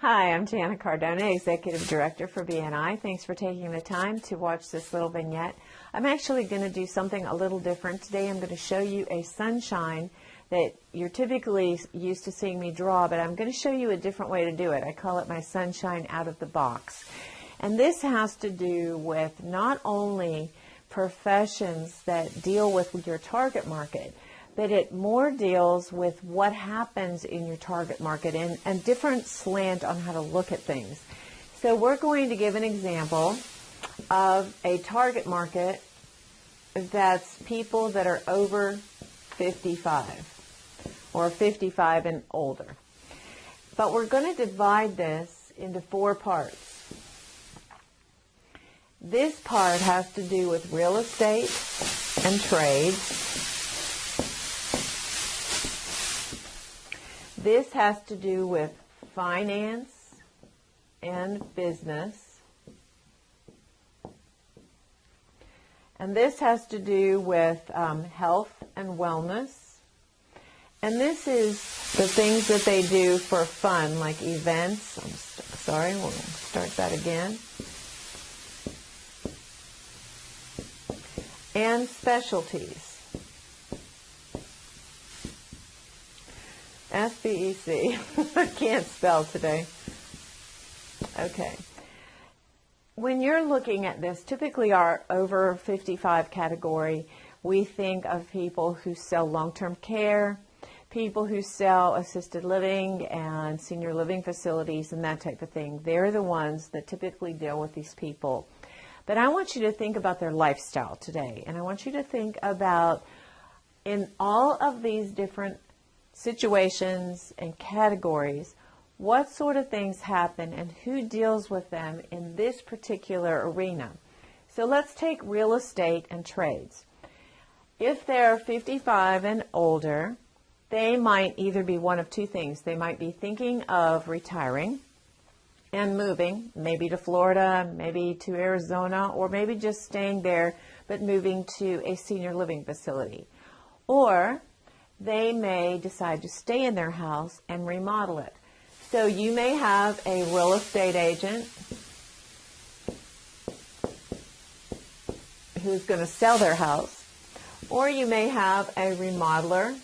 Hi, I'm Jana Cardona, Executive Director for BNI. Thanks for taking the time to watch this little vignette. I'm actually going to do something a little different today. I'm going to show you a sunshine that you're typically used to seeing me draw, but I'm going to show you a different way to do it. I call it my sunshine out of the box. And this has to do with not only professions that deal with your target market, but it more deals with what happens in your target market and different slant on how to look at things. So we're going to give an example of a target market that's people that are over 55 or 55 and older. But we're going to divide this into 4 parts. This part has to do with real estate and trades. This has to do with finance and business. And this has to do with health and wellness. And this is the things that they do for fun, like events. Sorry, we'll start that again. And specialties. SBEC. I can't spell today. Okay. When you're looking at this, typically our over 55 category, we think of people who sell long-term care, people who sell assisted living and senior living facilities and that type of thing. They're the ones that typically deal with these people. But I want you to think about their lifestyle today. And I want you to think about, in all of these different situations and categories, what sort of things happen and who deals with them in this particular arena. So let's take real estate and trades. If they're 55 and older, they might either be one of 2 things. They might be thinking of retiring and moving, maybe to Florida, maybe to Arizona, or maybe just staying there but moving to a senior living facility. Or they may decide to stay in their house and remodel it. So you may have a real estate agent who's going to sell their house, or you may have a remodeler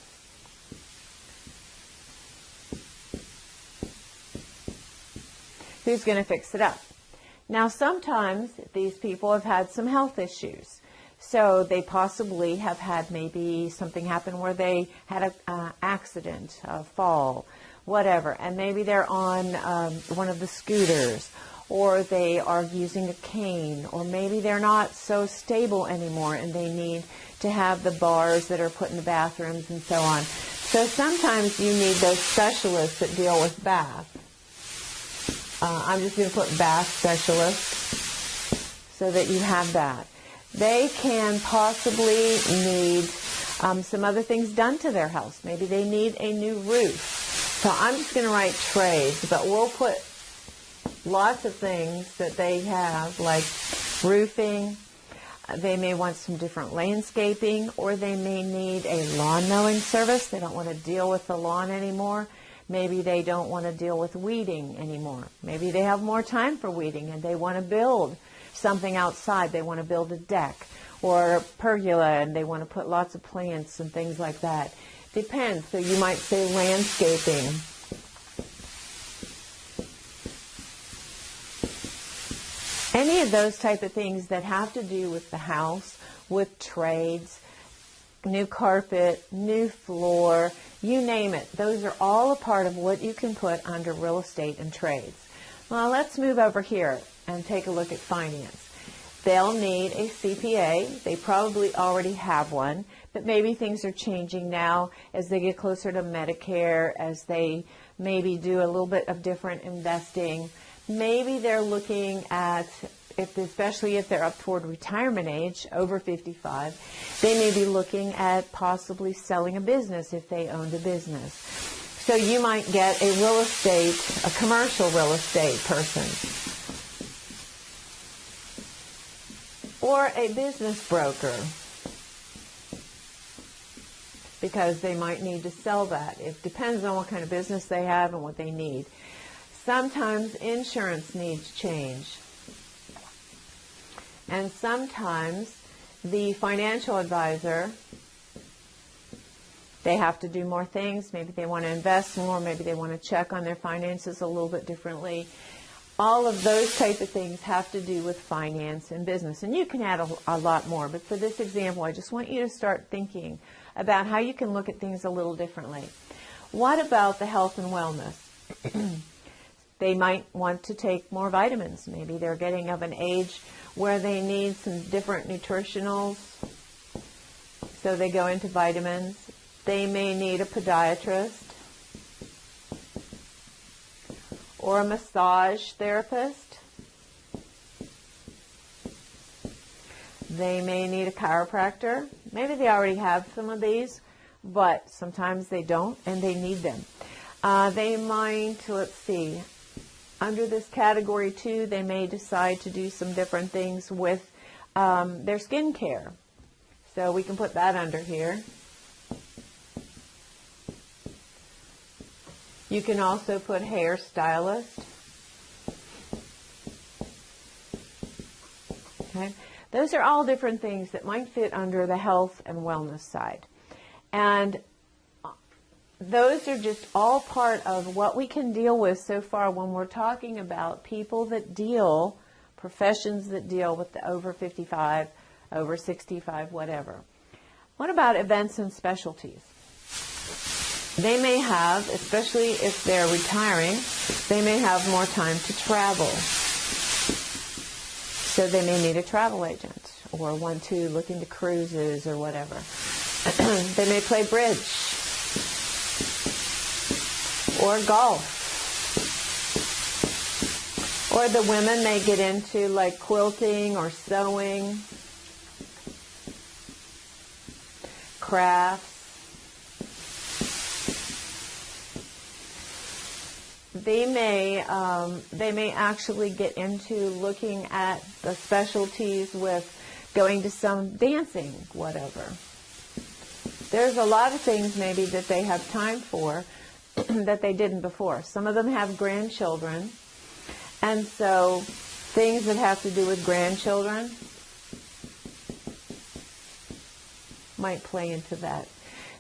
who's going to fix it up. Now, sometimes these people have had some health issues. So they possibly have had maybe something happen where they had an accident, a fall, whatever, and maybe they're on one of the scooters, or they are using a cane, or maybe they're not so stable anymore and they need to have the bars that are put in the bathrooms and so on. So sometimes you need those specialists that deal with bath. I'm just going to put bath specialist so that you have that. They can possibly need some other things done to their house. Maybe they need a new roof. So I'm just going to write trades, but we'll put lots of things that they have, like roofing. They may want some different landscaping, or they may need a lawn mowing service. They don't want to deal with the lawn anymore. Maybe they don't want to deal with weeding anymore. Maybe they have more time for weeding and they want to build something outside. They want to build a deck or a pergola and they want to put lots of plants and things like that. Depends. So you might say landscaping. Any of those type of things that have to do with the house, with trades, new carpet, new floor, you name it. Those are all a part of what you can put under real estate and trades. Well, let's move over here and take a look at finance. They'll need a CPA. They probably already have one, but maybe things are changing now as they get closer to Medicare, as they maybe do a little bit of different investing. Maybe they're looking at, especially if they're up toward retirement age, over 55, they may be looking at possibly selling a business if they owned a business. So you might get a real estate, a commercial real estate person, or a business broker, because they might need to sell that. It depends on what kind of business they have and what they need. Sometimes insurance needs change. And sometimes the financial advisor, they have to do more things. Maybe they want to invest more. Maybe they want to check on their finances a little bit differently. All of those type of things have to do with finance and business. And you can add a lot more. But for this example, I just want you to start thinking about how you can look at things a little differently. What about the health and wellness? They might want to take more vitamins. Maybe they're getting of an age where they need some different nutritionals, so they go into vitamins. They may need a podiatrist or a massage therapist. They may need a chiropractor. Maybe they already have some of these, but sometimes they don't and they need them. They might, let's see, under this category 2, they may decide to do some different things with their skin care. So we can put that under here. You can also put hairstylist. Okay. Those are all different things that might fit under the health and wellness side. And those are just all part of what we can deal with so far when we're talking about people that deal, professions that deal with the over 55, over 65, whatever. What about events and specialties? They may have, especially if they're retiring, they may have more time to travel. So they may need a travel agent or one to look into cruises or whatever. They may play bridge or golf. Or the women may get into like quilting or sewing, crafts. They may actually get into looking at the specialties with going to some dancing, whatever. There's a lot of things maybe that they have time for that they didn't before. Some of them have grandchildren, and so things that have to do with grandchildren might play into that.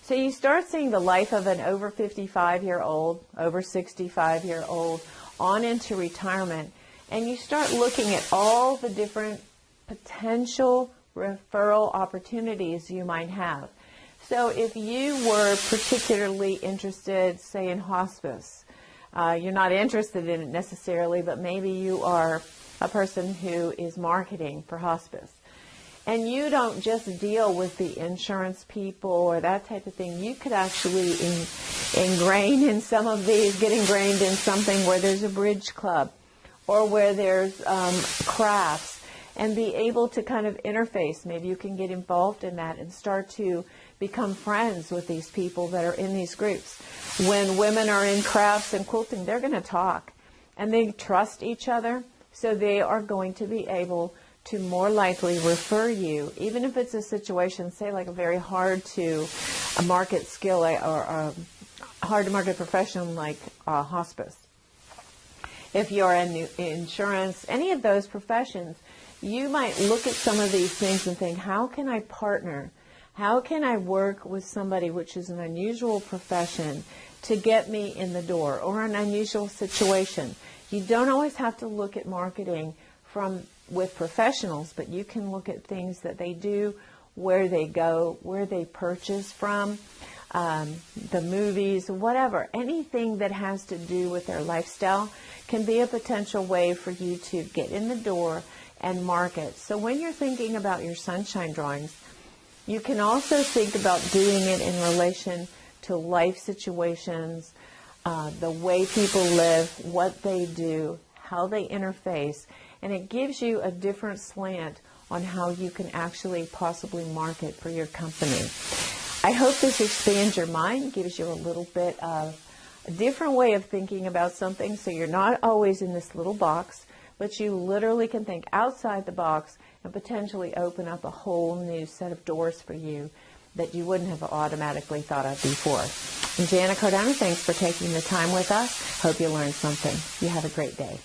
So you start seeing the life of an over 55-year-old, over 65-year-old, on into retirement, and you start looking at all the different potential referral opportunities you might have. So if you were particularly interested, say, in hospice, you're not interested in it necessarily, but maybe you are a person who is marketing for hospice. And you don't just deal with the insurance people or that type of thing. You could actually ingrain in some of these, get ingrained in something where there's a bridge club or where there's crafts, and be able to kind of interface. Maybe you can get involved in that and start to become friends with these people that are in these groups. When women are in crafts and quilting, they're going to talk, and they trust each other, so they are going to be able to more likely refer you, even if it's a situation, say like a very hard to market skill or a hard to market profession like hospice. If you're in insurance, any of those professions, you might look at some of these things and think, how can I partner? How can I work with somebody which is an unusual profession to get me in the door, or an unusual situation? You don't always have to look at marketing with professionals, but you can look at things that they do, where they go, where they purchase from, the movies, whatever. Anything that has to do with their lifestyle can be a potential way for you to get in the door and market. So when you're thinking about your sunshine drawings, you can also think about doing it in relation to life situations, the way people live, what they do, how they interface, and it gives you a different slant on how you can actually possibly market for your company. I hope this expands your mind, gives you a little bit of a different way of thinking about something, so you're not always in this little box, but you literally can think outside the box and potentially open up a whole new set of doors for you that you wouldn't have automatically thought of before. I'm Jana Cardano. Thanks for taking the time with us. Hope you learned something. You have a great day.